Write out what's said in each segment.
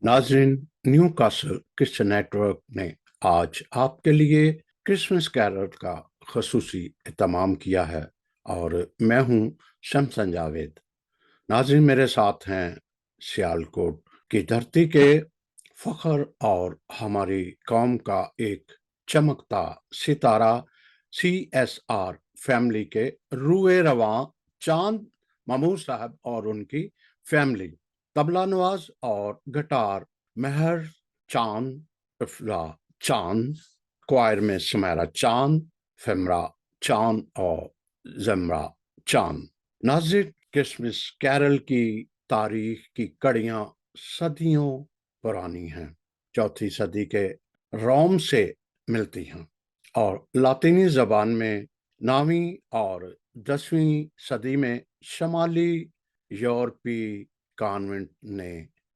नाज़रीन, new castle Christian network ने आज आपके लिए क्रिसमस कैरल का खसूसी एहतमाम किया है और मैं हूँ शमसन जावेद। नाज़रीन, मेरे साथ हैं सियालकोट की धरती के फ़ख्र और हमारी कौम का एक चमकता सितारा CSR फैमिली के रूए रवां चांद महमूद साहब और उनकी फैमिली, तबला नवाज और गिटार महर चांद, इफ्ला चांद, क्वायर में सुमेरा चांद, फेमरा चांद और जमरा चांद। नाज़रीन, क्रिसमस कैरल की तारीख की कड़ियाँ सदियों पुरानी हैं। 4वीं सदी के रोम से मिलती हैं और लातीनी ज़बान में 9वीं और 10वीं सदी में शमाली यूरोपी कॉन्वेंट ने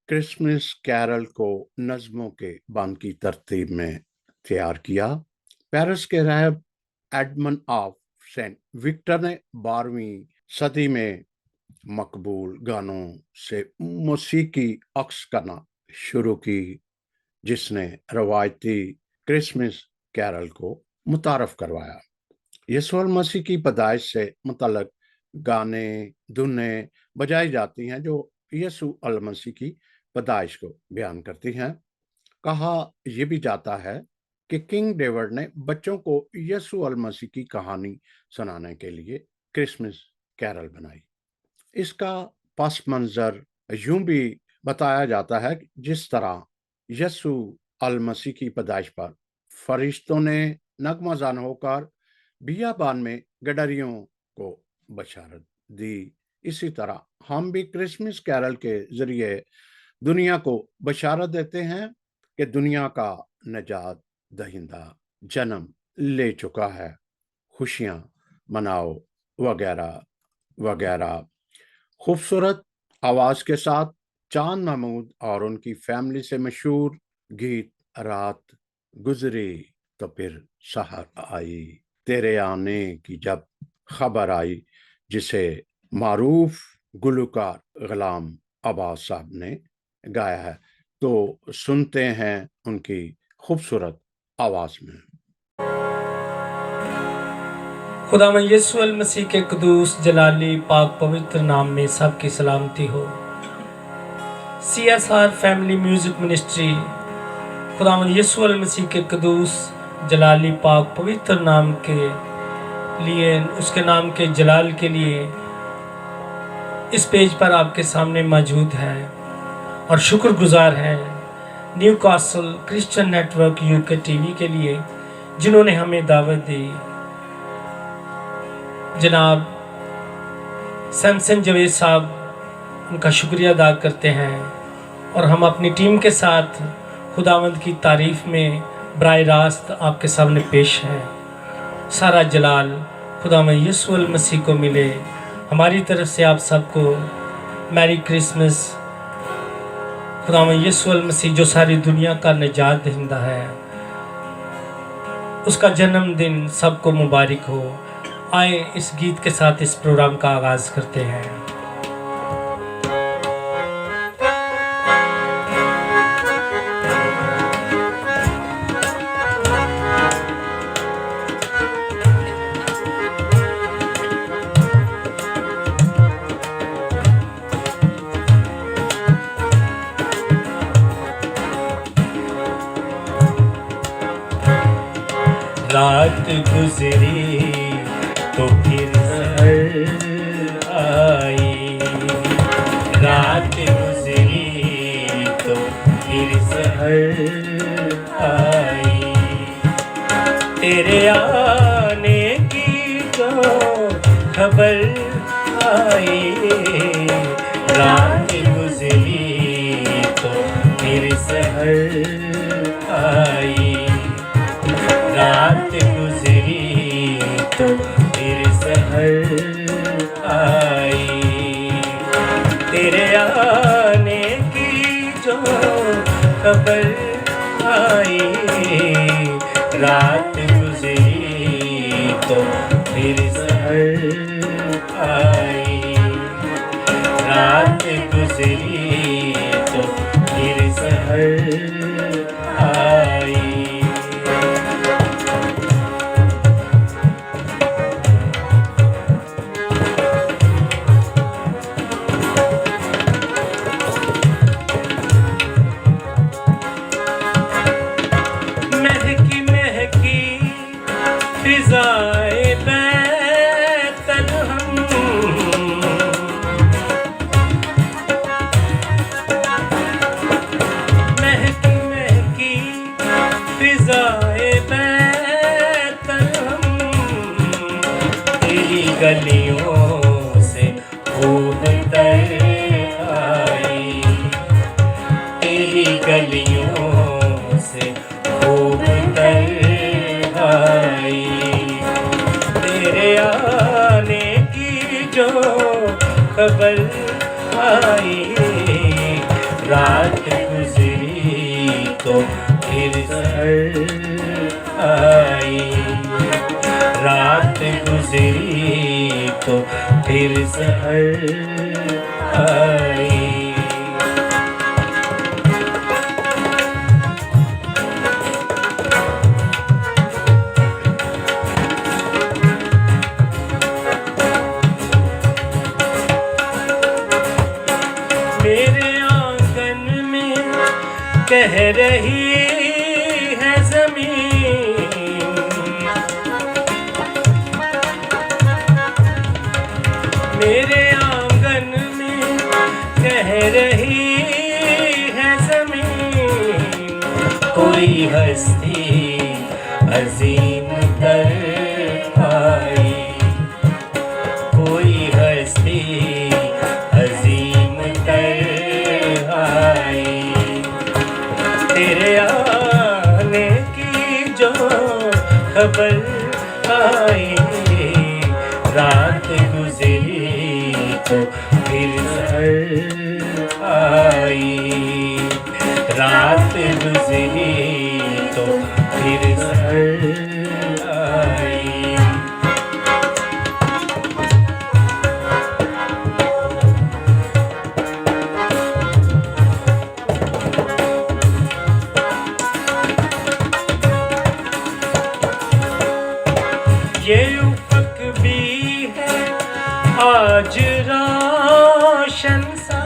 क्रिसमस कैरल को नज़्मों के बंद की तरतीब में तैयार किया। पेरिस के राहब एडमंड ऑफ सेंट विक्टर ने 12वीं सदी में मकबूल गानों से मौसीकी अक्स करना शुरू की, जिसने रवायती क्रिसमस कैरल को मुतारफ करवाया। यीशु मसीह की पैदाइश से मुतल्लक गाने धुनें बजाई जाती हैं जो यीशु मसीह की पैदाइश को बयान करती हैं। कहा यह भी जाता है कि किंग डेविड ने बच्चों को यीशु मसीह की कहानी सुनाने के लिए क्रिसमस कैरल बनाई। इसका पस मंजर यूं भी बताया जाता है कि जिस तरह यीशु मसीह की पैदाइश पर फरिश्तों ने नगमाजान होकर बियाबान में गडरियों को बशारत दी, इसी तरह हम भी क्रिसमस कैरल के जरिए दुनिया को बशारत देते हैं कि दुनिया का नजात दहिंदा जन्म ले चुका है। खुशियां मनाओ वगैरह वगैरह। खूबसूरत आवाज के साथ चांद महमूद और उनकी फैमिली से मशहूर गीत रात गुजरी तो फिर सहर आई, तेरे आने की जब खबर आई, जिसे मारूफ गुलकार गुलाम अब्बास साहब ने गाया है। तो सुनते हैं उनकी खूबसूरत आवाज में। खुदावंद यीशु मसीह के कुदूस जलाली पाक पवित्र नाम में सबकी सलामती हो। CSR फैमिली म्यूजिक मिनिस्ट्री खुदावंद यीशु मसीह के कुदूस जलाली पाक पवित्र नाम के लिए, उसके नाम के जलाल के लिए इस पेज पर आपके सामने मौजूद है और शुक्रगुजार है new castle Christian network UK TV के लिए, जिन्होंने हमें दावत दी। जनाब सैमसन जवेद साहब, उनका शुक्रिया अदा करते हैं और हम अपनी टीम के साथ खुदावंद की तारीफ में बराह रास्त आपके सामने पेश हैं। सारा जलाल खुदावंद यीशु मसीह को मिले। हमारी तरफ से आप सबको मैरी क्रिसमस। खुदावंद यीशु मसीह जो सारी दुनिया का निजात दहिंदा है, उसका जन्मदिन सबको मुबारक हो। आए इस गीत के साथ इस प्रोग्राम का आगाज करते हैं। रात गुजरी तो फिर सहर आई, रात गुजरी तो फिर सहर आई, तेरे आने की जो खबर आई, रात गुजरी तो फिर सहर आई, रात गुजरी तो फिर सहर आई, तेरे आने की जो खबर आई, रात गुजरी तो फिर सहर आई, रात गुजरी तो फिर सहर जो खबर आई, रात गुजरी तो फिर सहर आई, रात गुजरी तो फिर सहर आई। मेरे आंगन में कह रही है ज़मीन, मेरे आंगन में कह रही है ज़मीन, कोई हस्ती अजीम दर आई, कोई हस्ती अजीम दर आई। तेरे आने की जो खबर आई, रात गुजरी तो फिर सहर आई, रात गुजरी तो फिर सहर आई। ये उफक भी है आज रोशन सा,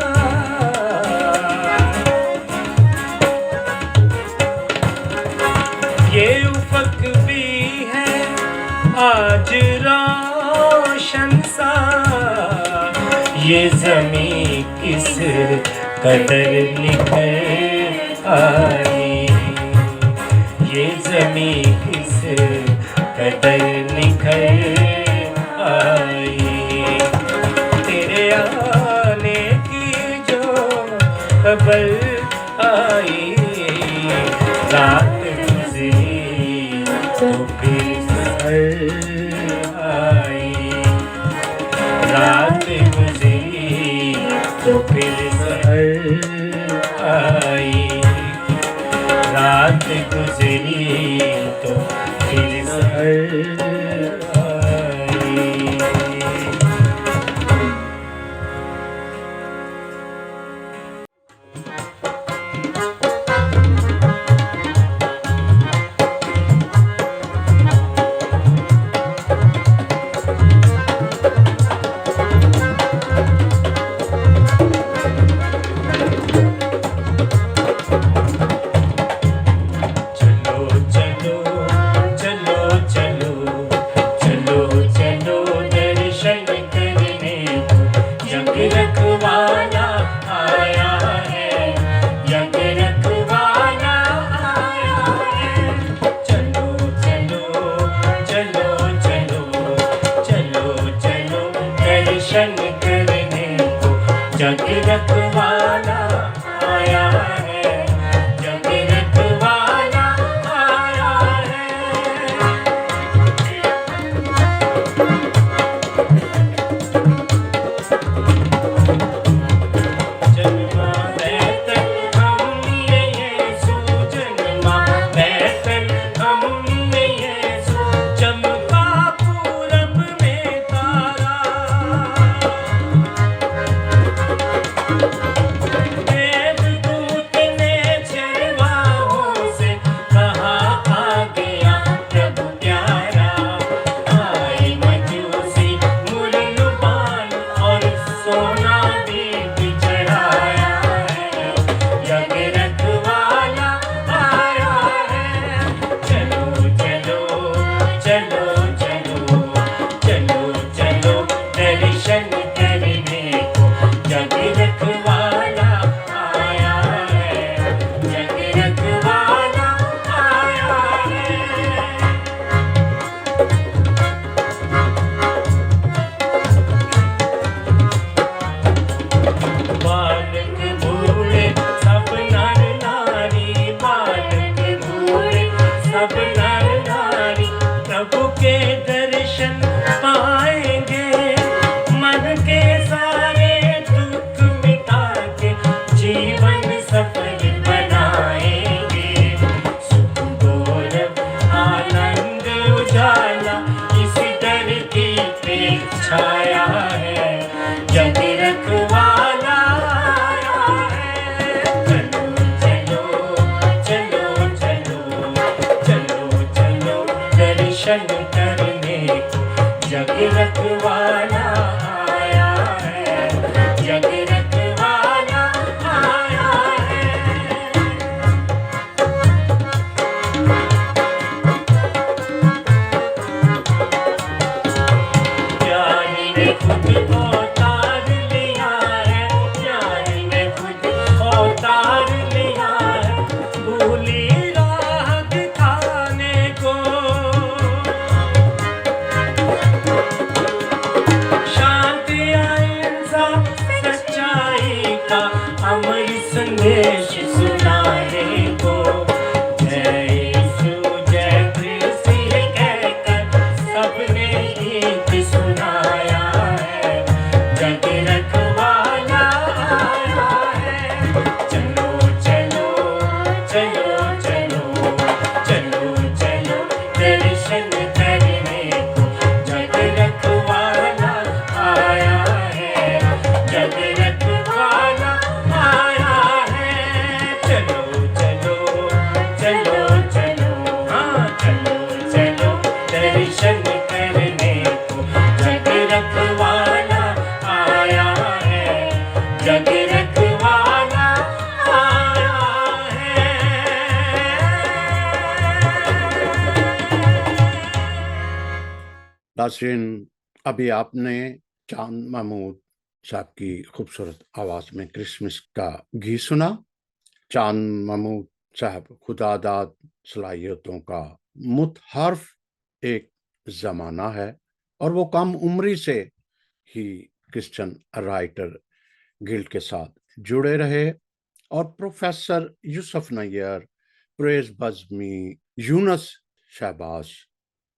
ये उफक भी है आज रोशन सा, ये ज़मीं किस कदर निखर आई, ये ज़मीं किस कदर निखर आई। तेरे आने की जो खबर आई, रात गुजरी तो फिर सहर आई, रात गुजरी तो फिर सहर आई, रात गुजरी तो फिर सहर आई। दर्शन करने को जग रखवाला आया है, जग रखवाला आया है। जन्मा बैतल हमने यीशु, जन्मा बैतल हमने यीशु, चमका पूरब में तारा, देवदूत संदेश सुनाने को, जय यीशु जय कृष्ण कहकर सबने गीत सुनाया है। जग रखवाला आया है, चलो चलो चलो चलो चलो चलो दर्शन करने को। जग रखवाला आया है, जग रखवाला आया है। चलो चलो चलो चलो, हाँ चलो चलो दर्शन करने को। जग रखवाला आया है, जग रखवाला आया है। नाज़रीन, अभी आपने चांद महमूद साहब की खूबसूरत आवाज़ में क्रिसमस का गीत सुना। चांद महमूद साहब खुदादाद सलाहियतों का मुतहर्फ एक ज़माना है और वो कम उम्री से ही क्रिश्चियन राइटर गिल्ड के साथ जुड़े रहे और प्रोफेसर यूसुफ नैयर, प्रेज बज़मी, यूनुस शहबाज,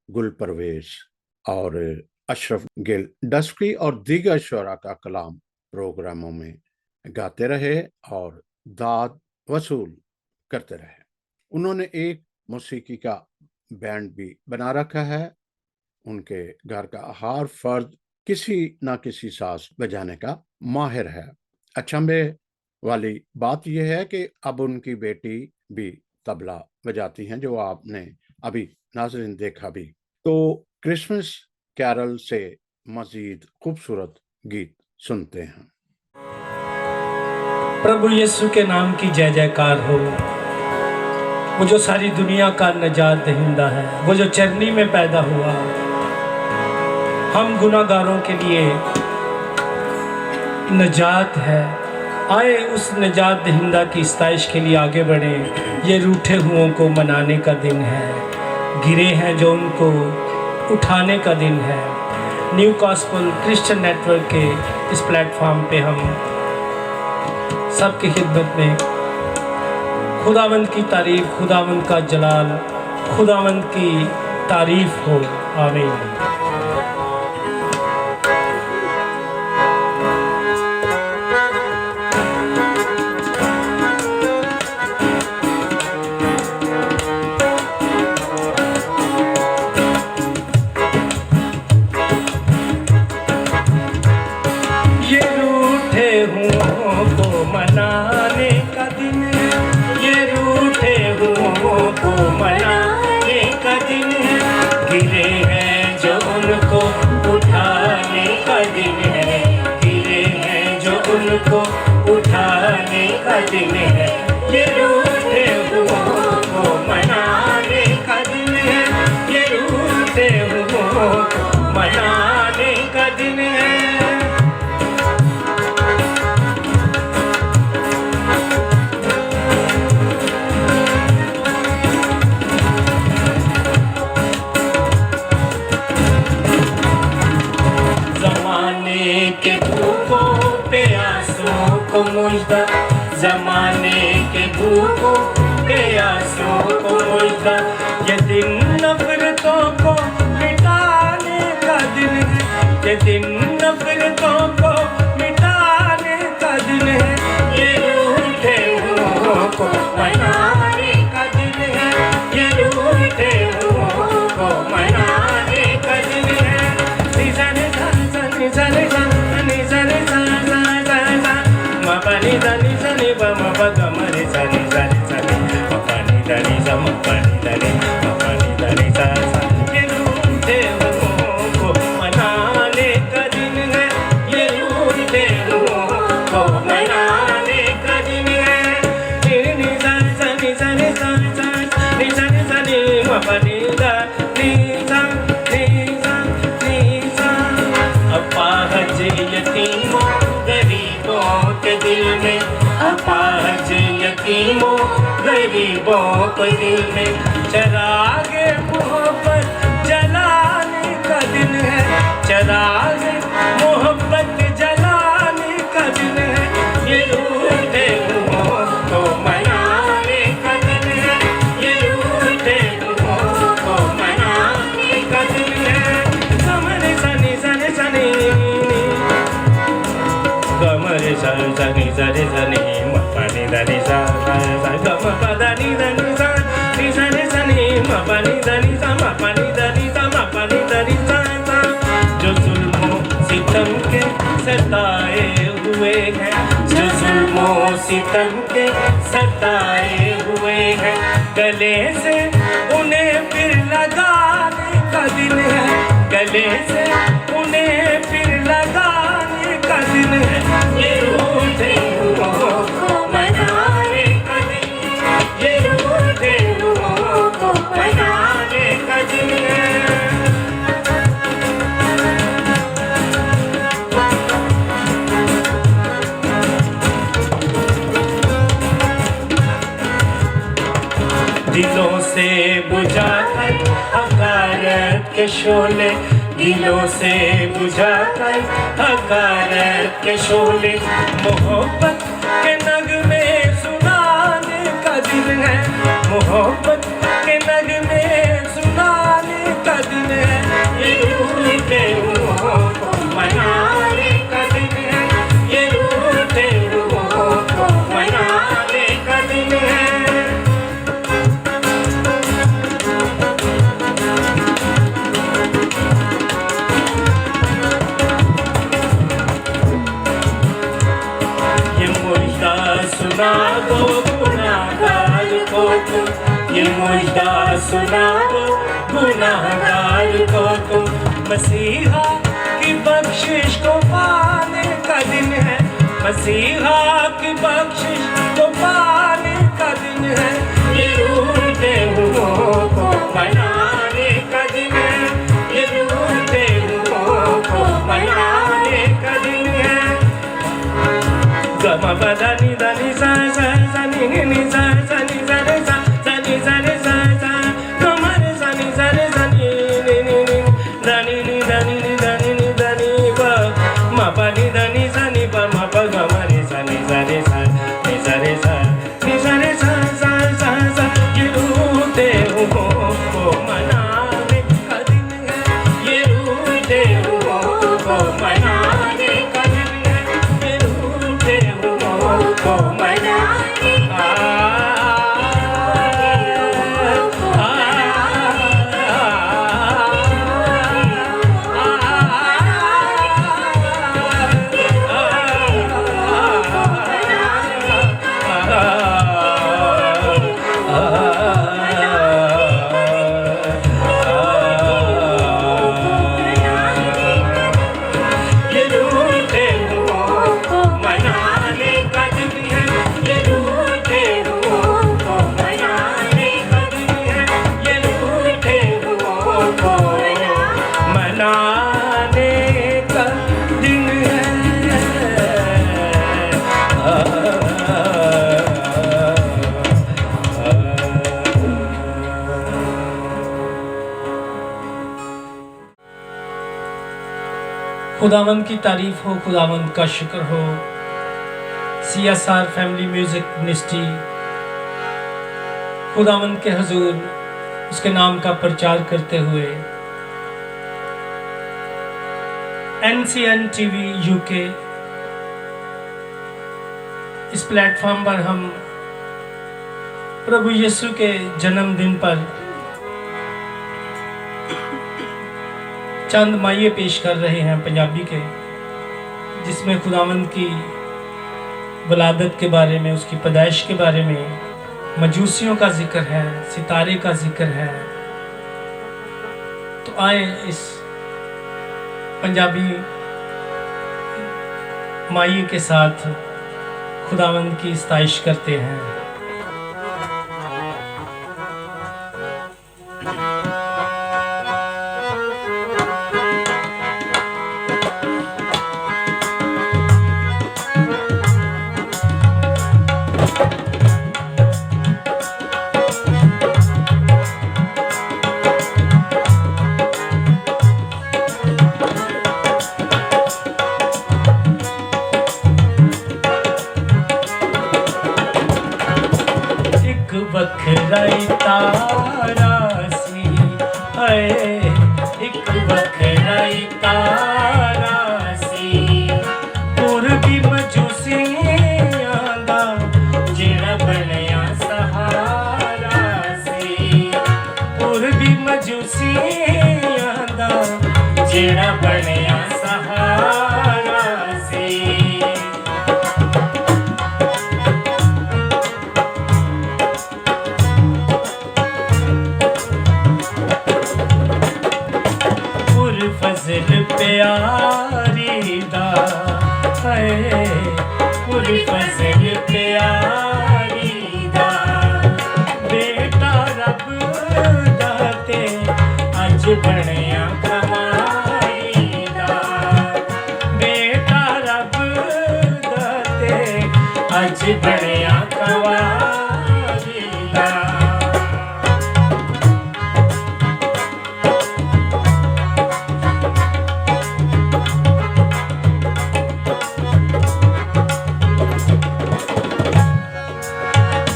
गुल परवेज और अशरफ गिल डस्की और दीगर शुरा का कलाम प्रोग्रामों में गाते रहे और दाद वसूल करते रहे। उन्होंने एक मौसीकी का बैंड भी बना रखा है। उनके घर का हर फर्द किसी ना किसी साज बजाने का माहिर है। अचंभे वाली बात यह है कि अब उनकी बेटी भी तबला बजाती हैं, जो आपने अभी नाज़रीन देखा भी। तो क्रिसमस कैरल से मजीद खूबसूरत गीत सुनते हैं। प्रभु यीशु के नाम की जय जयकार हो। वो जो सारी दुनिया का नजात दहिंदा है, वो जो चरनी में पैदा हुआ हम गुनाहगारों के लिए नजात है। आए उस नजात दहिंदा की इस्ताइश के लिए आगे बढ़े। ये रूठे हुओं को मनाने का दिन है, गिरे हैं जो उनको उठाने का दिन है। न्यू गॉस्पेल क्रिश्चियन नेटवर्क के इस प्लेटफॉर्म पे हम सबकी खिदमत में खुदावंद की तारीफ, खुदावंद का जलाल, खुदावंद की तारीफ हो। आमीन। ये रूठे हुओं को मनाने का दिन है, ये रूठे हुओं को मनाने का दिन है। गिरे हैं जो उनको उठाने का दिन है, गिरे हैं जो उनको उठाने का दिन है। ये रूठे हुओं को मनाने का दिन है, ये रूठे हुओं को मनाने का दिन है। के भूखों प्यासों को मुझदा, जमाने के भूखों प्यासों को मुझदा। ये दिन नफरतों को मिटाने का दिन है, ये दिन नफरतों को मिटाने का दिन है। ये रूठे हुओं को मनाने का दिन है, ये रूठे हुओं को मनाने का दिन है। Mapani dani dani ba mapaga mari dani dani dani mapani dani sa mapani dani mapani dani sa sa। ये रूठे हुओं को मनाने का दिन है, ये रूठे हुओं को मनाने का दिन है। नि सा सा नि सा नि सा सा नि सा नि सा नि मपनि दा नि सा नि सा नि सा। अपाहज यतीमों गरीबों के दिल में, अपाहज यतीमों गरीबों के दिल में चरागे मोहब्बत जलाने का दिन है, चरागे मोहब्बत जलाने का दिन है। ये रूठे हुओं सा सा नि सा रे सा नि म पा नि दा नि सा सा सा ग म प दा नि सा रे सा नि म पा नि दा नि सा म पा नि दा नि सा म पा नि दा नि सा सा। जो जुल्मों सितम के सताए हुए हैं, जो जुल्मों सितम के सताए हुए हैं, गले से उन्हें फिर लगाने का दिन है, गले से उन्हें फिर लगाने का दिन है। ये रूठे रूहों को मनाने का दिन है, ये रूठे रूहों को मनाने का दिन है। दिलों से बुझाकर हकारत के शोले, दिलों से बुझाकर हकारत के शोले, मोहब्बत के नगमे सुनाने का दिन है, मोहब्बत के नगमे सुनाने का दिन है। ये रूठे रूहों को मनाने का दिन है, ये रूठे रूहों को मनाने का दिन है। सुना दो गुनाहगार को तुम, ये मुजदा सुना दो गुनाहगार को तुम, मसीहा की बख्शिश को पाने का दिन है, मसीहा की बख्शिश को पाने का दिन है। ये रूठे रूहों को मनाने का दिन है, ये रूठे रूहों को मनाने का दिन है। गम पदा नि दा नि सा सा सा नि नि सा सा नि सा रे सा सा नि सा रे सा सा गम रे सा नि सा रे सा नि नि दा नि दा नि दा नि दा नि प म प नि दा नि सा नि प म प ग म रे सा नि सा रे सा नि सा रे सा नि सा रे सा सा सा सा। ये रूठे रूहों को मनाने का दिन है, ये रूठे रूहों को मनाने का दिन है, ये रूठे रूहों को मनाने का खुदावंद की तारीफ हो, खुदावंद का शुक्र हो। CSR फैमिली म्यूजिक मिनिस्ट्री खुदावंद के हजूर उसके नाम का प्रचार करते हुए NCN TV UK इस प्लेटफॉर्म पर हम प्रभु यीशु के जन्मदिन पर चंद माये पेश कर रहे हैं पंजाबी के, जिसमें खुदावंद की वलादत के बारे में, उसकी पैदाइश के बारे में, मजूसियों का जिक्र है, सितारे का जिक्र है। तो आए इस पंजाबी माये के साथ खुदावंद की सताइश करते हैं। जेड़ा बनया सहारा सी। पुर फजल प्यारी दा है, पुर फजल प्यारी दा बेटा रब दाते अज बनया कमाई दा। बेटा रब दाते अज बनया कमाई दा।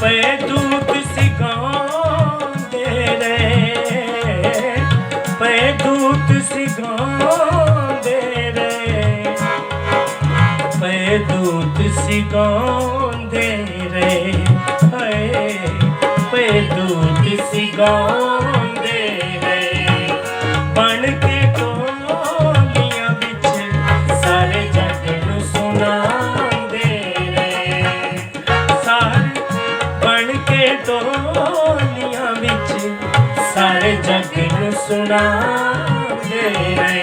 पे दूत सिगांदे रे, पे दूत सिगांदे रे, पे दूत सिगांदे रे, हाय पे दूत सिगांदे रे। बन के टोलियां बिच सारे जग नूं सुनांदे रे। सारे बन के टोलियां बिच सारे जग नूं सुनांदे रे।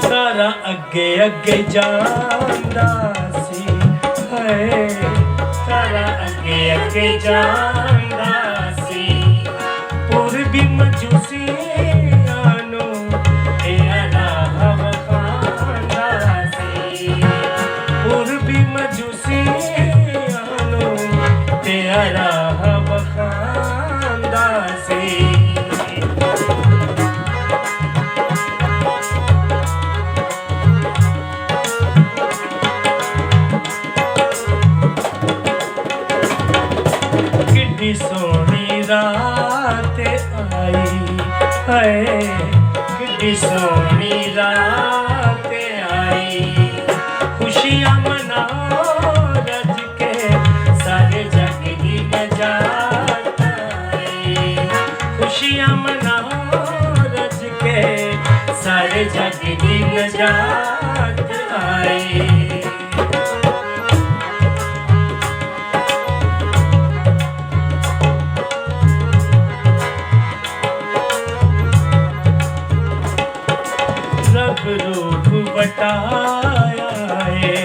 सारा अगे अगे जांदा सी है, सारा अगे अगे जांदा सी। पूर्वी मजूसियां नूं तेरा राह वखांदा सी। पूर्वी मजूसियां नूं तेरा राह वखांदा सी। किड्डी सोहनी रात आई है, किड्डी सोहनी रात आई। खुशियां मनाओ रज के सारे जग दी नजात आई। खुशियां मनाओ रज के सारे जग दी नजात आई। रब रूप बटाया है,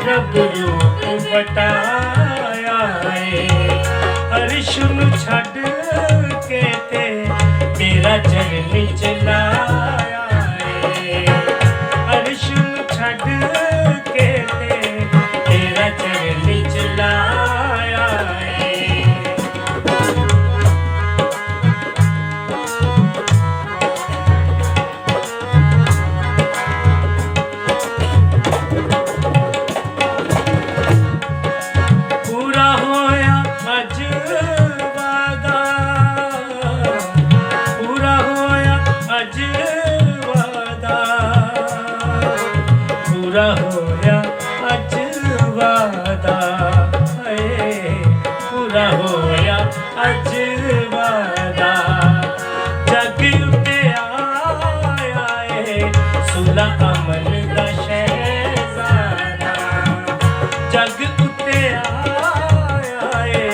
रब रूप बटाया है। अरश नूं छड्ड के ते तेरा चरनी चलाया है। अरश नूं छड्ड के ते तेरा चरनी चलाया है। पूरा होया अज वादा, पूरा होया अज वादा, पूरा होया अज वादा है, पूरा होया अज वादा। जग उते आया है सुला अमन दा शहजादा। जग उते आया है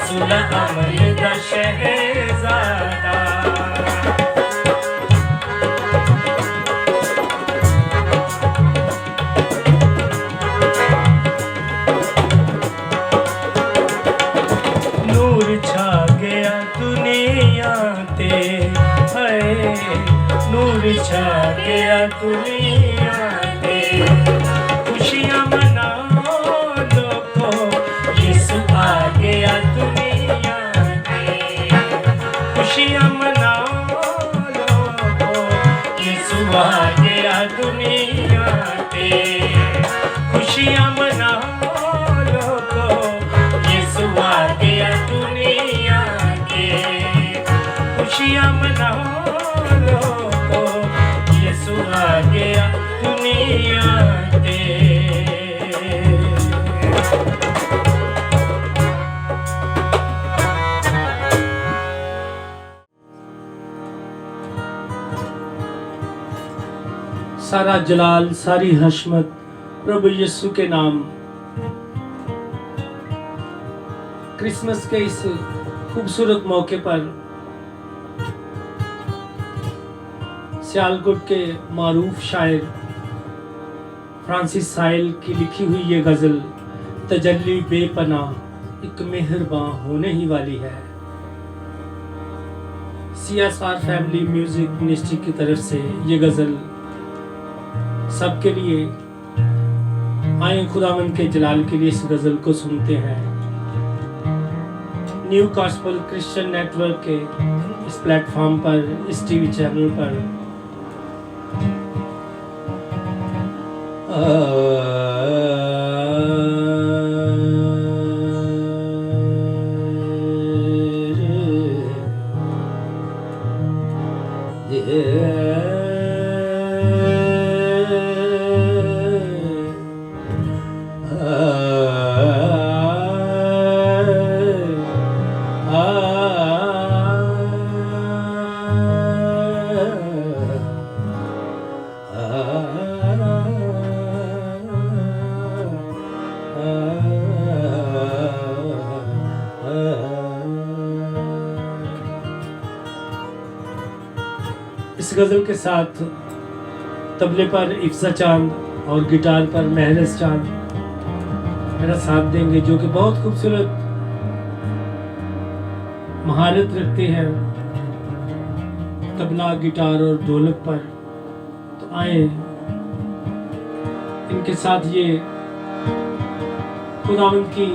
सुला अमन दा शहजादा। नूर छा गया दुनिया ते है, नूर छा गया दुनिया ते। खुशियां मनाओ लोगो यीशु आ गया दुनिया ते। खुशियां मनाओ लोगो यीशु आ गया दुनिया ते। खुशियां मनाओ लोगो यीशु आ गया दुनिया ते। खुशियां मनाओ आते। सारा जलाल, सारी हशमत प्रभु यीशु के नाम। क्रिसमस के इस खूबसूरत मौके पर सियालकोट के मारूफ शायर फ्रांसिस साइल की लिखी हुई ये गजल तजल्ली बेपनाह एक मेहरबां होने ही वाली है। CSR फैमिली म्यूजिक मिनिस्ट्री की तरफ से ये गजल सबके लिए। आए खुदावंद के जलाल के लिए इस गजल को सुनते हैं। न्यू गॉस्पेल क्रिश्चियन नेटवर्क के इस प्लेटफॉर्म पर, इस टीवी चैनल पर। इस गजल के साथ तबले पर इफ्सा चांद और गिटार पर महरज चांद मेरा साथ देंगे, जो कि बहुत खूबसूरत महारत रखते हैं तबला, गिटार और ढोलक पर। तो आए इनके साथ ये खुदावंद की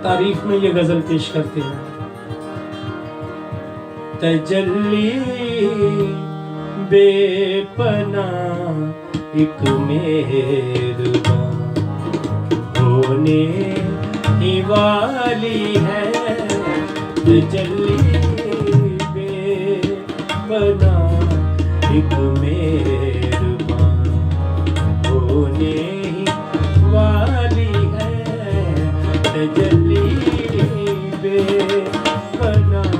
तारीफ में ये गजल पेश करते हैं। तजल्ली बेपनाह एक मेहरबां होने ही वाली है। तजल्ली बेपनाह एक मेहरबां होने ही वाली है। तजल्ली बेपनाह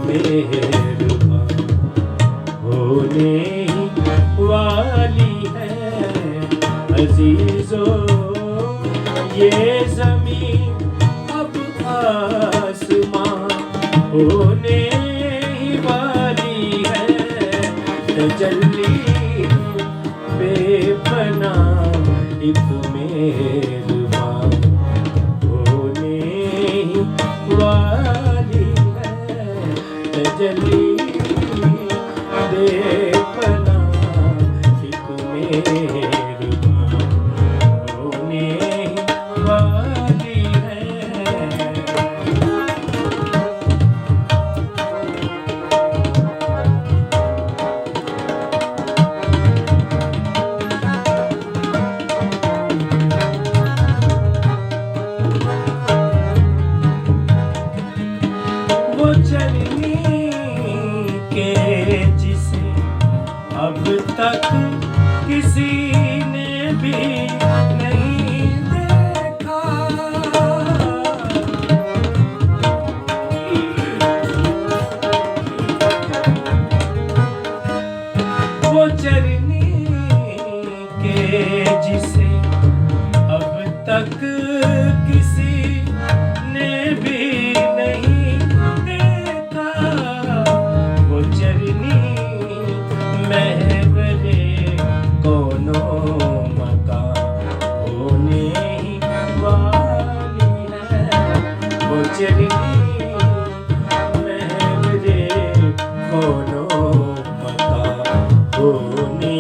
मेहरबां होने वाली है। अजीजों ये ज़मीन अब आसमां होने वाली है। तजल्ली बेपनाह एक मेहरबां होने वाली है। तजल्ली बेपनाह एक मेहरबां होने वाली है। वो चलनी के जिसे अब तक किसी ने भी नहीं देखा। वो चलनी के जिसे अब तक किसी ने भी नहीं देखा। वो चरनी महवरे कोनो मकान होने वाली है। वो चरनी महवरे कोनो मकान होने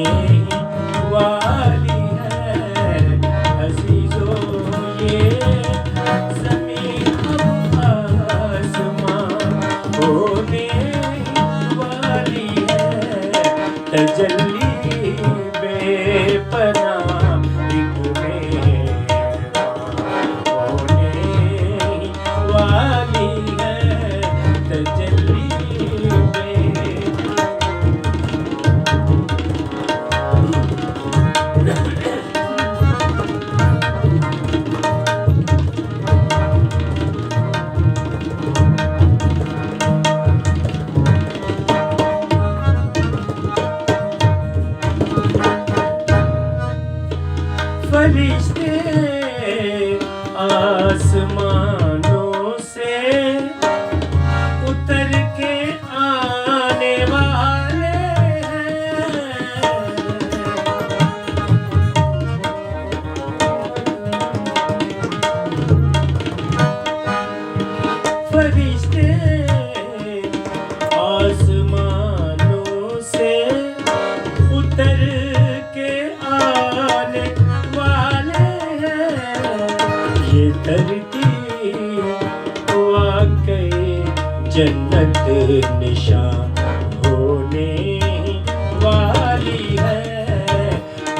वाली है। अजीजों ये ज़मीन अब आसमां होने वाली है। तजल्ली बेपनाह एक मेहरबां होने वाली है। तजल्ली बेपनाह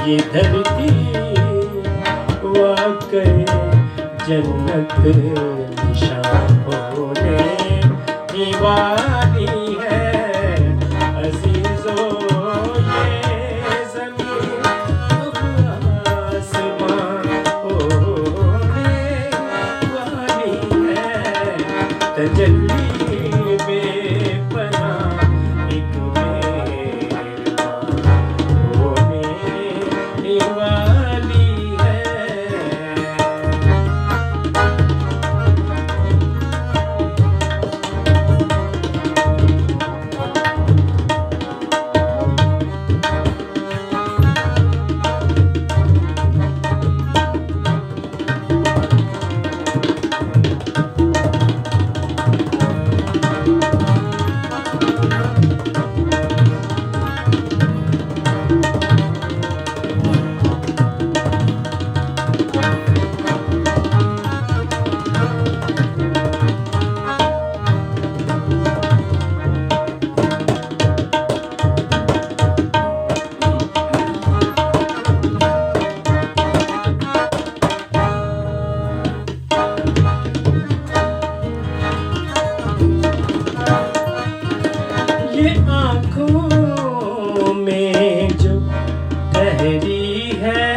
ये धरती वाकई जन्नत निशान होने ही वाली है अजीजों ये ज़मीन अब आसमान होने वाली है तजल्ली बेपनाह एक मेहरबान होने ही वाली है। ये आँखों में जो ठहरी है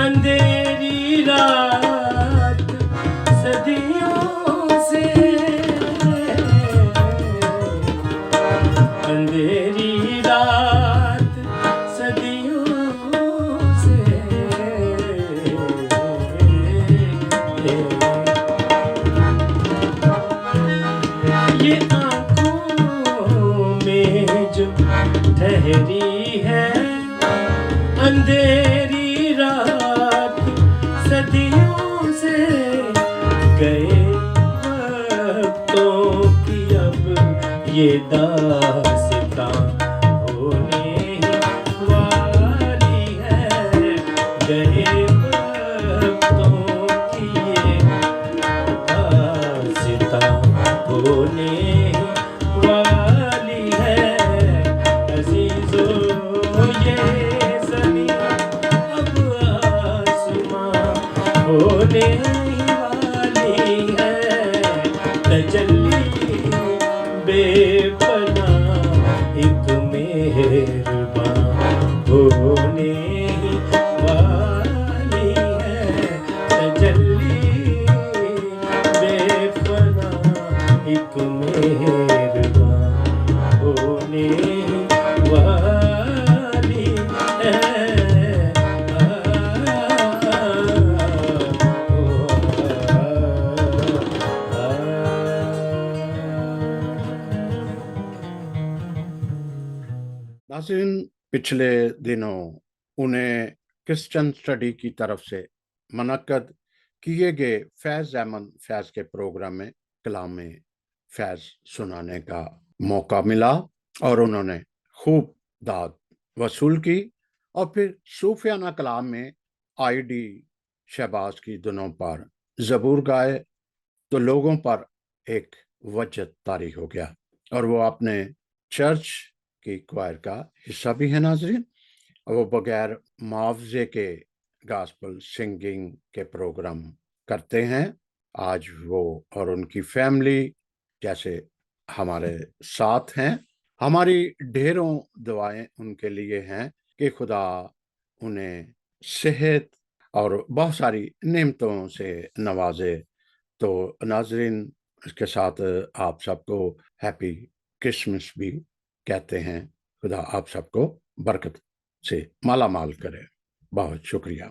अंधेरी रात सदियों से अंधेरी रात सदियों से ये आँखों में जो ठहरी है अंधेरी रात सदियों से गए वक्तों की अब ये दास्तां होने वाली है गए वक्तों की ये दास्तां होने वाली है अजीजों ये ज़मीन अब आसमान होने वाली है तजल्ली बेपनाह एक मेहरबान होने वाली है तजल्ली बेपनाह एक मेहरबान होने वाली है नाज़रीन, पिछले दिनों उन्हें क्रिश्चियन स्टडी की तरफ से मुनक्कद किए गए फैज़ अहमद फैज़ के प्रोग्राम में कलाम फैज़ सुनाने का मौका मिला और उन्होंने खूब दाद वसूल की और फिर सूफियाना कलाम में आईडी शहबाज की धुनों पर ज़बूर गाए तो लोगों पर एक वजद तारी हो गया और वो अपने चर्च की क्वायर का हिस्सा भी है। नाज़रीन, वो बगैर मुआवजे के गॉस्पेल सिंगिंग के प्रोग्राम करते हैं। आज वो और उनकी फैमिली जैसे हमारे साथ हैं। हमारी ढेरों दुआएं उनके लिए हैं कि खुदा उन्हें सेहत और बहुत सारी नेमतों से नवाजे। तो नाज़रीन, इसके साथ आप सबको हैप्पी क्रिसमस भी कहते हैं। खुदा आप सबको बरकत से माला माल करे। बहुत शुक्रिया।